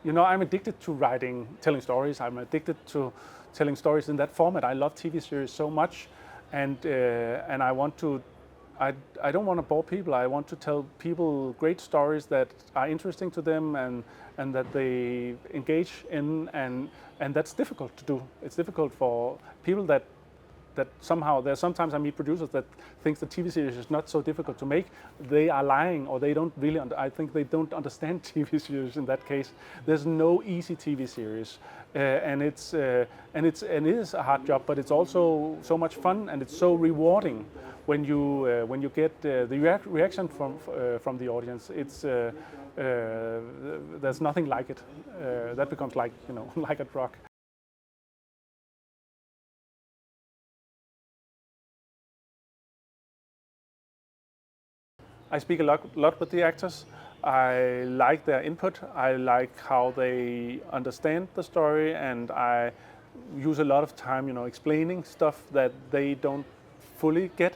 I'm addicted to telling stories. I'm addicted to telling stories in that format. I love TV series so much, and I want to. I don't want to bore people. I want to tell people great stories that are interesting to them and that they engage in, and that's difficult to do. It's difficult for people that somehow, sometimes I meet producers that think the TV series is not so difficult to make. They are lying, or they don't really. I think they don't understand TV series in that case. There's no easy TV series, and it is a hard job, but it's also so much fun, and it's so rewarding when you get the reaction from the audience. It's there's nothing like it. That becomes like like a drug. I speak a lot with the actors. I like their input. I like how they understand the story, and I use a lot of time, explaining stuff that they don't fully get.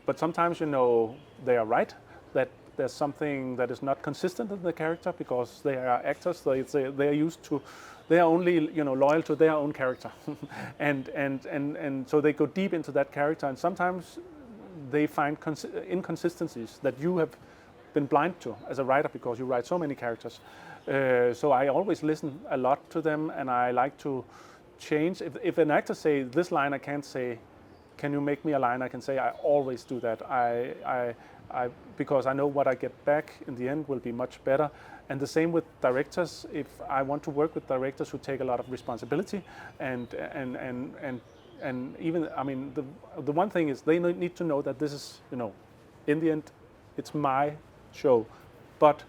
But sometimes, they are right, that there's something that is not consistent in the character because they are actors. They are used to, they are only loyal to their own character, and so they go deep into that character, and sometimes they find inconsistencies that you have been blind to as a writer because you write so many characters. So I always listen a lot to them, and I like to change. If an actor say this line, I can't say, can you make me a line? I can say I always do that. Because I know what I get back in the end will be much better. And the same with directors. If I want to work with directors who take a lot of responsibility and even, the one thing is they need to know that this is, in the end, it's my show. But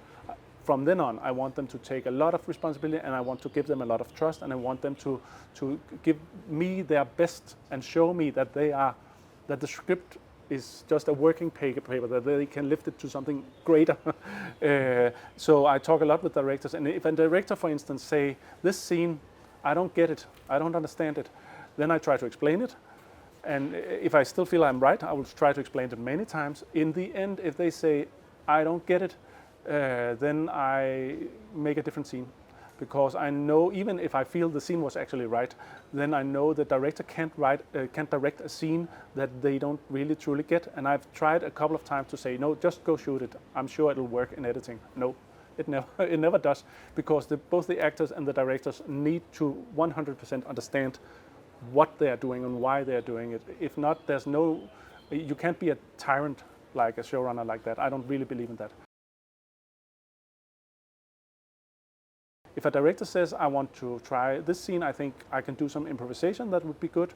from then on, I want them to take a lot of responsibility, and I want to give them a lot of trust, and I want them to give me their best and show me that that the script is just a working paper, that they can lift it to something greater. So I talk a lot with directors, and if a director, for instance, say, this scene, I don't get it, I don't understand it, then I try to explain it. And if I still feel I'm right, I will try to explain it many times. In the end, if they say, I don't get it, then I make a different scene. Because I know, even if I feel the scene was actually right, then I know the director can't direct a scene that they don't really truly get. And I've tried a couple of times to say, no, just go shoot it. I'm sure it'll work in editing. No, it never does, because both the actors and the directors need to 100% understand what they are doing and why they are doing it. If not, you can't be a tyrant like a showrunner like that. I don't really believe in that. If a director says, I want to try this scene, I think I can do some improvisation, that would be good.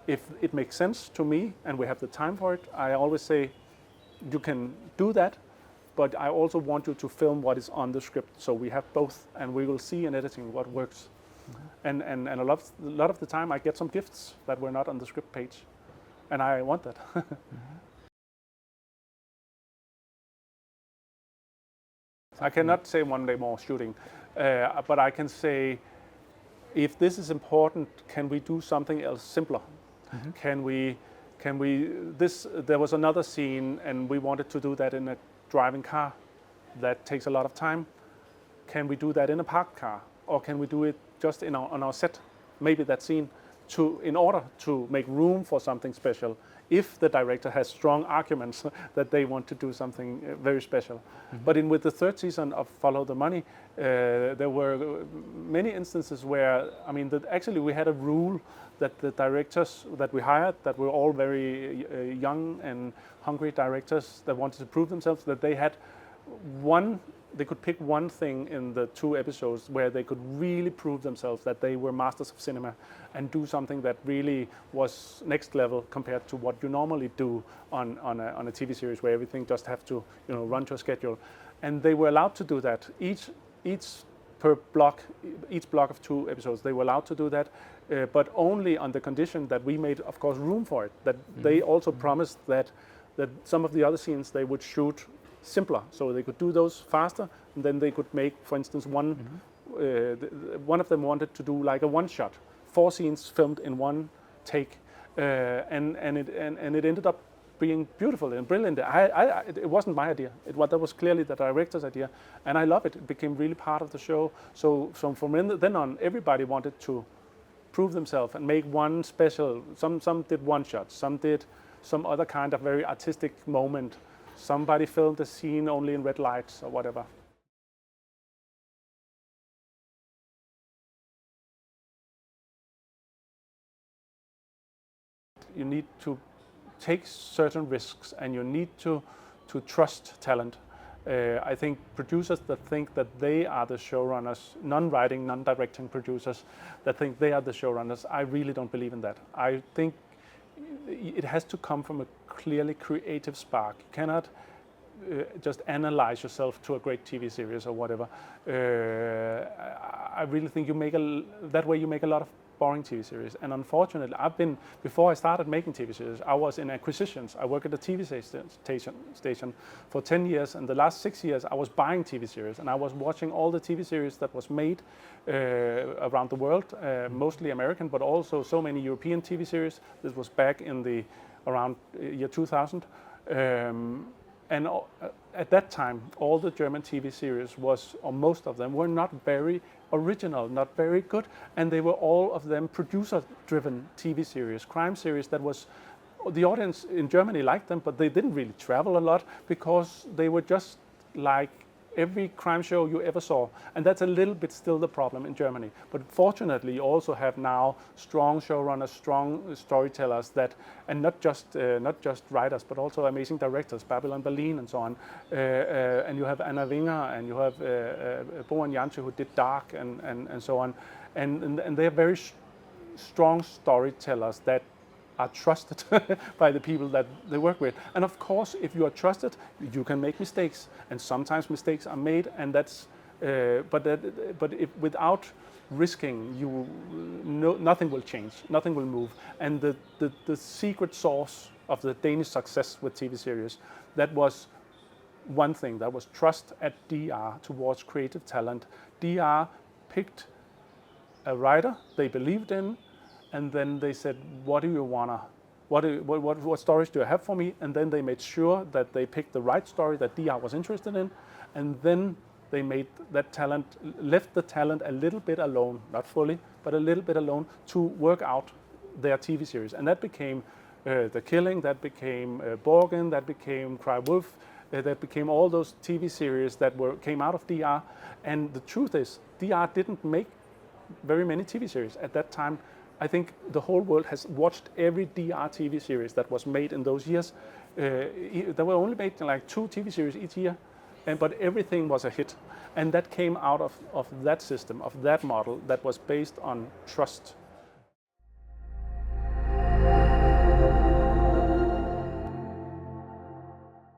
If it makes sense to me and we have the time for it, I always say, you can do that, but I also want you to film what is on the script. So we have both, and we will see in editing what works. Mm-hmm. And a lot of the time I get some gifts that were not on the script page, and I want that. Mm-hmm. I cannot say one day more shooting, but I can say, if this is important, can we do something else simpler? Mm-hmm. There was another scene and we wanted to do that in a driving car. That takes a lot of time. Can we do that in a parked car? Or can we do it just on our set? Maybe that scene, in order to make room for something special, if the director has strong arguments that they want to do something very special. Mm-hmm. But with the third season of Follow the Money, there were many instances where, actually we had a rule that the directors that we hired, that were all very young and hungry directors that wanted to prove themselves, that they could pick one thing in the 2 episodes where they could really prove themselves that they were masters of cinema and do something that really was next level compared to what you normally do on a TV series where everything just have to run to a schedule. And they were allowed to do that. Each block of 2 episodes, they were allowed to do that, but only on the condition that we made, of course, room for it. That mm-hmm. They also promised that some of the other scenes they would shoot simpler, so they could do those faster, and then they could make, for instance, one of them wanted to do like a one shot, 4 scenes filmed in one take, and it ended up being beautiful and brilliant. It wasn't my idea. That was clearly the director's idea, and I love it. It became really part of the show. So from then on, everybody wanted to prove themselves and make one special. Some did one shot, some did some other kind of very artistic moment. Somebody filmed a scene only in red lights or whatever. You need to take certain risks, and you need to trust talent. I think producers that think that they are the showrunners, non-writing, non-directing producers that think they are the showrunners, I really don't believe in that. I think it has to come from a clearly creative spark. You cannot just analyze yourself to a great TV series or whatever. I really think that way you make a lot of boring TV series. And unfortunately, before I started making TV series, I was in acquisitions. I worked at a TV station for 10 years, and the last 6 years I was buying TV series, and I was watching all the TV series that was made around the world, mostly American, but also so many European TV series. This was back in around year 2000. And at that time, all the German TV series or most of them, were not very original, not very good, and they were all of them producer-driven TV series, crime series the audience in Germany liked them, but they didn't really travel a lot because they were just like every crime show you ever saw, and that's a little bit still the problem in Germany. But fortunately, you also have now strong showrunners, strong storytellers and not just writers, but also amazing directors, Babylon Berlin and so on. And you have Anna Winger, and you have Borgen who did Dark and so on, and they are very strong storytellers that are trusted by the people that they work with. And of course, if you are trusted, you can make mistakes, and sometimes mistakes are made, and that's but if without risking, nothing will change, nothing will move. And the secret sauce of the Danish success with TV series, that was one thing, that was trust at DR towards creative talent. DR picked a writer they believed in, and then they said, what do you wanna, what stories do you have for me? And then they made sure that they picked the right story that DR was interested in, and then they made left the talent a little bit alone, not fully, but a little bit alone, to work out their TV series. And that became The Killing, that became Borgen, that became Cry Wolf, that became all those TV series that came out of DR. And the truth is, DR didn't make very many TV series at that time. I think the whole world has watched every DR TV series that was made in those years. There were only made like 2 TV series each year, but everything was a hit. And that came out of that system, of that model that was based on trust.